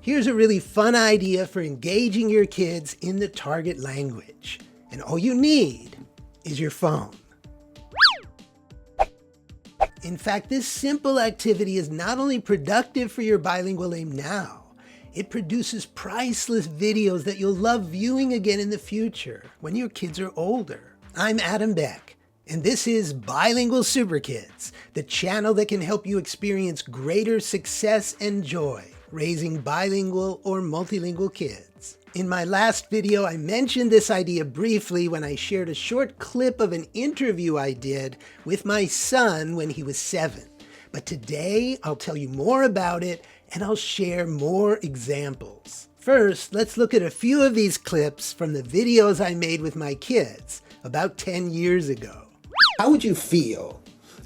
Here's a really fun idea for engaging your kids in the target language. And all you need is your phone. In fact, this simple activity is not only productive for your bilingual aim now, it produces priceless videos that you'll love viewing again in the future when your kids are older. I'm Adam Beck, and this is Bilingual Super Kids, the channel that can help you experience greater success and joy raising bilingual or multilingual kids. In my last video, I mentioned this idea briefly when I shared a short clip of an interview I did with my son when he was 7. But today, I'll tell you more about it and I'll share more examples. First, let's look at a few of these clips from the videos I made with my kids about 10 years ago. How would you feel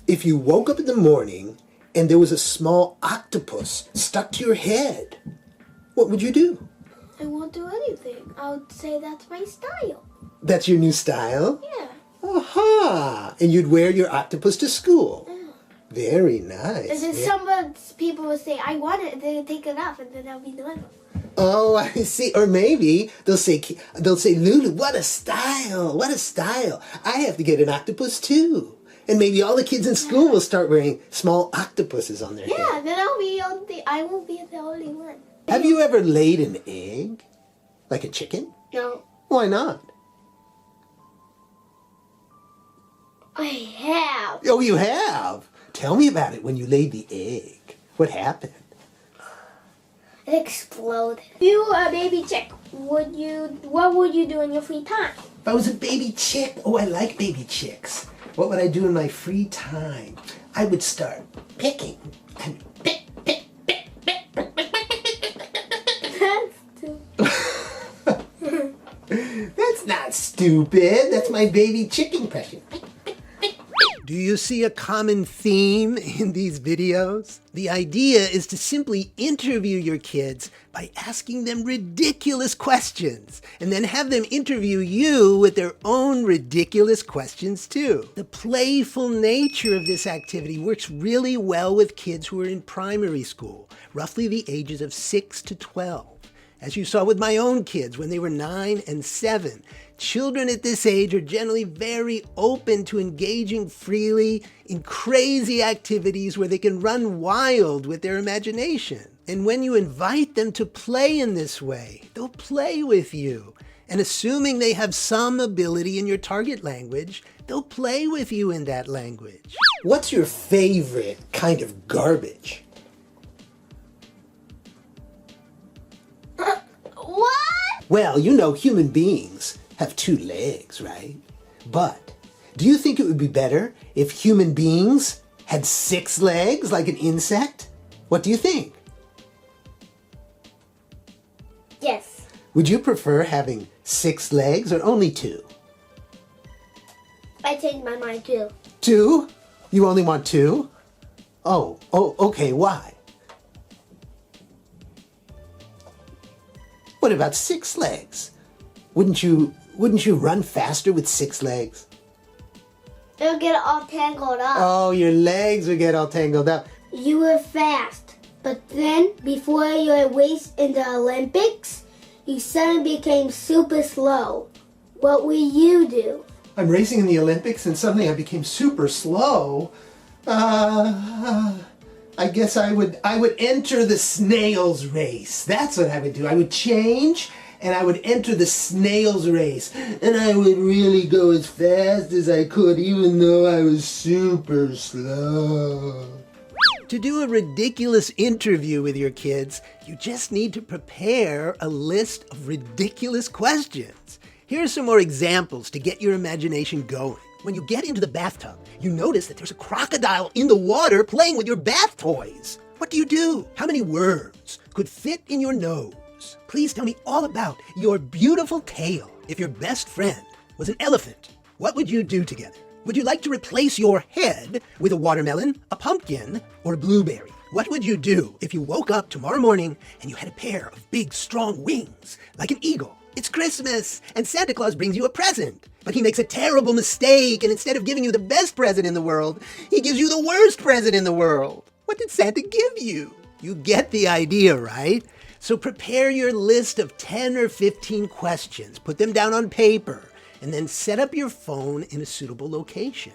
if you woke up in the morning and there was a small octopus stuck to your head? What would you do? I won't do anything. I would say that's my style. That's your new style? Yeah. Aha! And you'd wear your octopus to school. Yeah. Very nice. And then some people would say, I want it, and then take it off, and then I'll be normal. Oh, I see. Or maybe they'll say, Lulu, what a style, what a style. I have to get an octopus too. And maybe all the kids in school will start wearing small octopuses on their head. Yeah, then I won't be the only one. Have you ever laid an egg? Like a chicken? No. Why not? I have. Oh, you have? Tell me about it when you laid the egg. What happened? It exploded. If you were a baby chick, what would you do in your free time? If I was a baby chick, oh, I like baby chicks. What would I do in my free time? I would start picking and pick. That's stupid. That's not stupid. That's my baby chick impression. Do you see a common theme in these videos? The idea is to simply interview your kids by asking them ridiculous questions and then have them interview you with their own ridiculous questions too. The playful nature of this activity works really well with kids who are in primary school, roughly the ages of 6 to 12. As you saw with my own kids when they were 9 and 7, children at this age are generally very open to engaging freely in crazy activities where they can run wild with their imagination. And when you invite them to play in this way, they'll play with you. And assuming they have some ability in your target language, they'll play with you in that language. What's your favorite kind of garbage? What? Well, you know human beings have 2 legs, right? But do you think it would be better if human beings had 6 legs like an insect? What do you think? Yes. Would you prefer having 6 legs or only 2? I changed my mind too. 2? You only want 2? Oh, okay, why? What about 6 legs? Wouldn't you run faster with 6 legs? It'll get all tangled up. Oh, your legs would get all tangled up. You were fast, but then before your race in the Olympics, you suddenly became super slow. What will you do? I'm racing in the Olympics and suddenly I became super slow. I guess I would enter the snail's race. That's what I would do. I would change and I would enter the snail's race. And I would really go as fast as I could even though I was super slow. To do a ridiculous interview with your kids, you just need to prepare a list of ridiculous questions. Here are some more examples to get your imagination going. When you get into the bathtub, you notice that there's a crocodile in the water playing with your bath toys. What do you do? How many words could fit in your nose? Please tell me all about your beautiful tale. If your best friend was an elephant, what would you do together? Would you like to replace your head with a watermelon, a pumpkin, or a blueberry? What would you do if you woke up tomorrow morning and you had a pair of big, strong wings, like an eagle? It's Christmas, and Santa Claus brings you a present. But he makes a terrible mistake, and instead of giving you the best present in the world, he gives you the worst present in the world. What did Santa give you? You get the idea, right? So prepare your list of 10 or 15 questions, put them down on paper, and then set up your phone in a suitable location.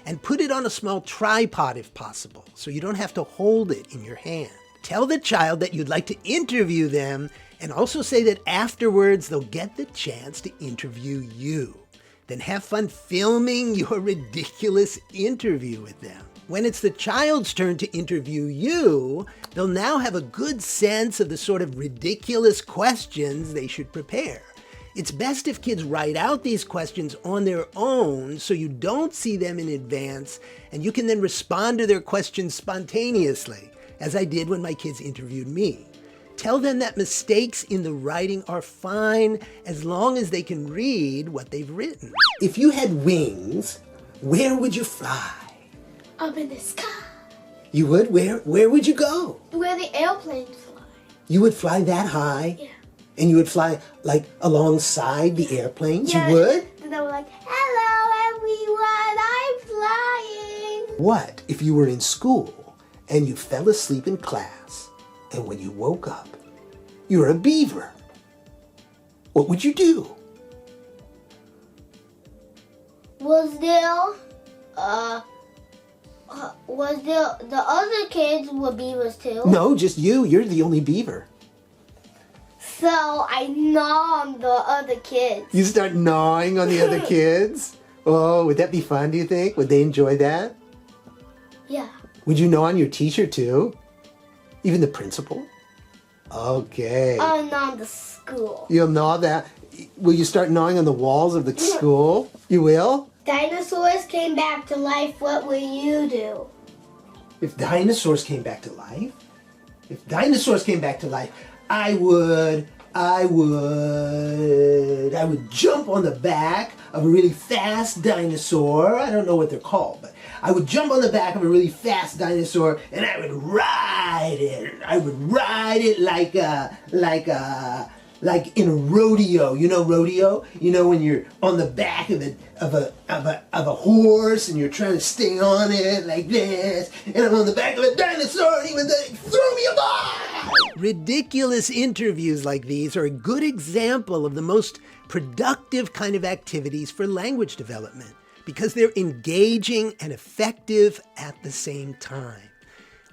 And put it on a small tripod if possible, so you don't have to hold it in your hand. Tell the child that you'd like to interview them, and also say that afterwards they'll get the chance to interview you. Then have fun filming your ridiculous interview with them. When it's the child's turn to interview you, they'll now have a good sense of the sort of ridiculous questions they should prepare. It's best if kids write out these questions on their own so you don't see them in advance and you can then respond to their questions spontaneously, as I did when my kids interviewed me. Tell them that mistakes in the writing are fine as long as they can read what they've written. If you had wings, where would you fly? Up in the sky. You would? Where would you go? Where the airplanes fly. You would fly that high? Yeah. And you would fly like alongside the airplanes? Yeah, You would? And they were like, hello everyone, I'm flying. What if you were in school and you fell asleep in class and when you woke up, you were a beaver? What would you do? Was there the other kids were beavers too? No, just you. You're the only beaver. So I gnaw on the other kids. You start gnawing on the other kids? Oh, would that be fun, do you think? Would they enjoy that? Yeah. Would you gnaw on your teacher too? Even the principal? Okay. Oh, not the school. You'll gnaw that. Will you start gnawing on the walls of the school? You will? Dinosaurs came back to life, what will you do? If dinosaurs came back to life? If dinosaurs came back to life, I would jump on the back of a really fast dinosaur. I don't know what they're called, but I would jump on the back of a really fast dinosaur and I would ride it. I would ride it like in a rodeo. You know rodeo? You know when you're on the back of a horse and you're trying to stay on it like this, and I'm on the back of a dinosaur and he would throw me a ball. Ridiculous interviews like these are a good example of the most productive kind of activities for language development because they're engaging and effective at the same time.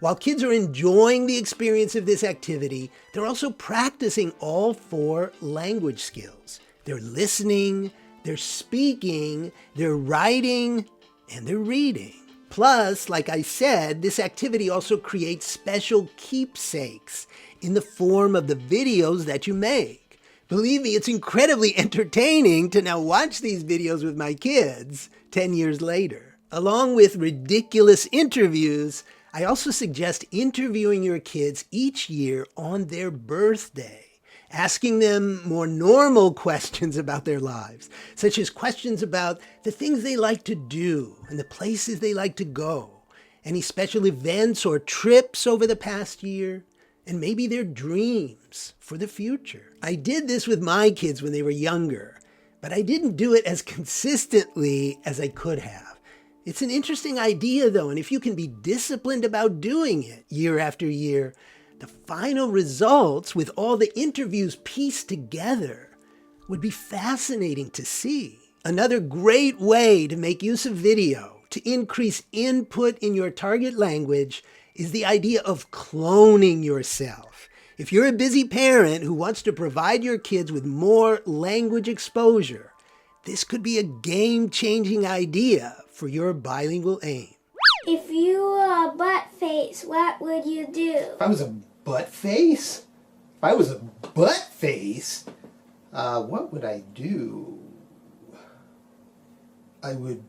While kids are enjoying the experience of this activity, they're also practicing all 4 language skills. They're listening, they're speaking, they're writing, and they're reading. Plus, like I said, this activity also creates special keepsakes in the form of the videos that you make. Believe me, it's incredibly entertaining to now watch these videos with my kids 10 years later. Along with ridiculous interviews, I also suggest interviewing your kids each year on their birthday, asking them more normal questions about their lives, such as questions about the things they like to do and the places they like to go, any special events or trips over the past year, and maybe their dreams for the future. I did this with my kids when they were younger, but I didn't do it as consistently as I could have. It's an interesting idea, though, and if you can be disciplined about doing it year after year, the final results with all the interviews pieced together would be fascinating to see. Another great way to make use of video to increase input in your target language is the idea of cloning yourself. If you're a busy parent who wants to provide your kids with more language exposure, this could be a game-changing idea for your bilingual aim. If you were a butt face, what would you do? If I was a butt face? If I was a butt face, what would I do? I would